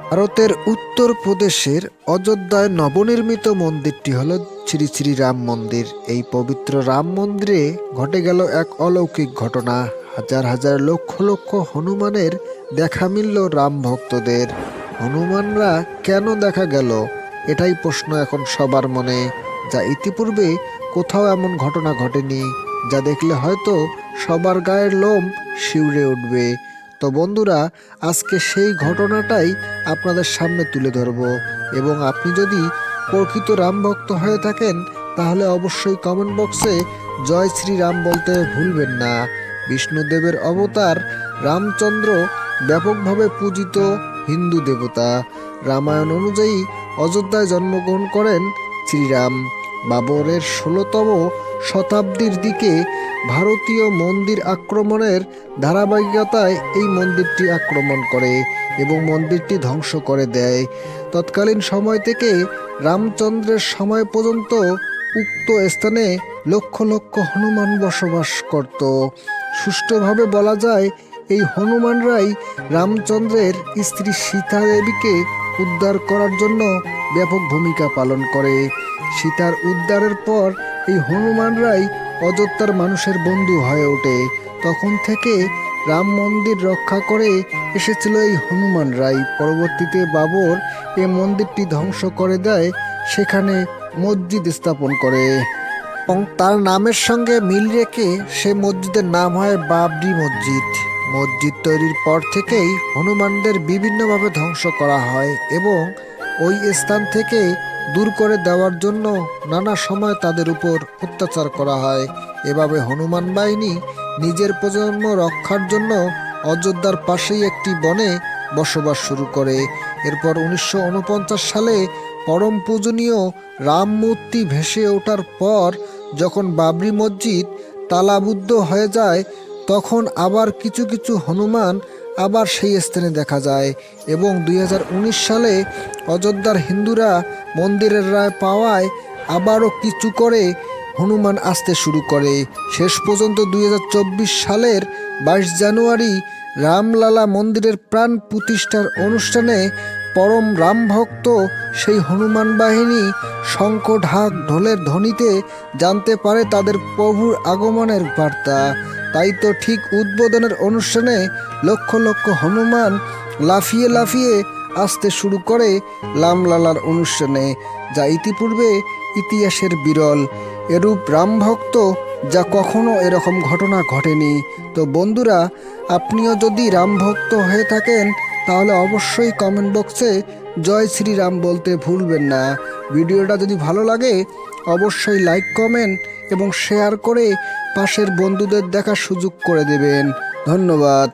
ভারতের উত্তরপ্রদেশের অযোধ্যায় নবনির্মিত মন্দিরটি হল শ্রী শ্রী রাম মন্দির। এই পবিত্র রাম মন্দিরে ঘটে গেল এক অলৌকিক ঘটনা। হাজার হাজার লক্ষ লক্ষ হনুমানের দেখা মিলল রাম ভক্তদের। হনুমানরা কেন দেখা গেল, এটাই প্রশ্ন এখন সবার মনে, যা ইতিপূর্বে কোথাও এমন ঘটনা ঘটেনি, যা দেখলে হয়তো সবার গায়ের লোম শিউরে উঠবে। তো বন্ধুরা, আজকে সেই ঘটনাটাই আপনাদের সামনে তুলে ধরব। এবং আপনি যদি প্রকৃত রাম ভক্ত হয়ে থাকেন তাহলে অবশ্যই কমেন্ট বক্সে জয় শ্রীরাম বলতে ভুলবেন না। বিষ্ণুদেবের অবতার রামচন্দ্র ব্যাপকভাবে পূজিত হিন্দু দেবতা। রামায়ণ অনুযায়ী অযোধ্যায় জন্মগ্রহণ করেন শ্রীরাম। বাবরের ১৬তম শতাব্দীর দিকে ভারতীয় মন্দির আক্রমণের ধারাবাহিকতায় এই মন্দিরটি আক্রমণ করে এবং মন্দিরটি ধ্বংস করে দেয়। তৎকালীন সময় থেকে রামচন্দ্রের সময় পর্যন্ত উক্ত স্থানে লক্ষ লক্ষ হনুমান বসবাস করত। সুষ্ঠুভাবে বলা যায়, এই হনুমানরাই রামচন্দ্রের স্ত্রী সীতা দেবীকে উদ্ধার করার জন্য ব্যাপক ভূমিকা পালন করে। সীতার উদ্ধারের পর এই হনুমানরাই অযোধ্যার মানুষের বন্ধু হয়ে ওঠে। তখন থেকে রাম মন্দির রক্ষা করে এসেছিল এই হনুমানরাই। পরবর্তীতে বাবর এই মন্দিরটি ধ্বংস করে দেয়, সেখানে মসজিদ স্থাপন করে এবং তার নামের সঙ্গে মিল রেখে সে মসজিদের নাম হয় বাবরি মসজিদ। মসজিদ তৈরির পর থেকেই হনুমানদের বিভিন্নভাবে ধ্বংস করা হয় এবং ওই স্থান থেকে দূর করে দেওয়ার জন্য নানা সময় তাদের উপর অত্যাচার করা হয়। এভাবে হনুমান বাহিনী নিজের প্রজন্ম রক্ষার জন্য অযোধ্যার পাশেই একটি বনে বসবাস শুরু করে। এরপর ১৯৪৯ সালে পরম পূজনীয় রাম মূর্তি ভেসে ওঠার পর যখন বাবরি মসজিদ তালাবদ্ধ হয়ে যায়, তখন আবার কিছু কিছু হনুমান আবার সেই স্থানে দেখা যায় এবং ২০১৯ সালে অযোধ্যার হিন্দুরা মন্দিরের রায় পাওয়ায় আবারও কিছু করে হনুমান আসতে শুরু করে। শেষ পর্যন্ত ২০২৪ সালের ২২ জানুয়ারি রামলালা মন্দিরের প্রাণ প্রতিষ্ঠার অনুষ্ঠানে পরম রাম ভক্ত সেই হনুমান বাহিনী শঙ্খ ঢাক ঢোলের ধ্বনিতে জানতে পারে তাদের প্রভুর আগমনের বার্তা। তাই তো ঠিক উদ্বোধনের অনুষ্ঠানে লক্ষ লক্ষ হনুমান লাফিয়ে লাফিয়ে আসতে শুরু করে রামলালার অনুষ্ঠানে, যা ইতিপূর্বে ইতিহাসের বিরল। এরূপ রামভক্ত যা কখনো এরকম ঘটনা ঘটেনি। তো বন্ধুরা, আপনিও যদি রামভক্ত হয়ে থাকেন তাহলে অবশ্যই কমেন্ট বক্সে জয় শ্রীরাম বলতে ভুলবেন না। ভিডিওটা যদি ভালো লাগে অবশ্যই লাইক, কমেন্ট এবং শেয়ার করে পাশের বন্ধুদের দেখার সুযোগ করে দেবেন। ধন্যবাদ।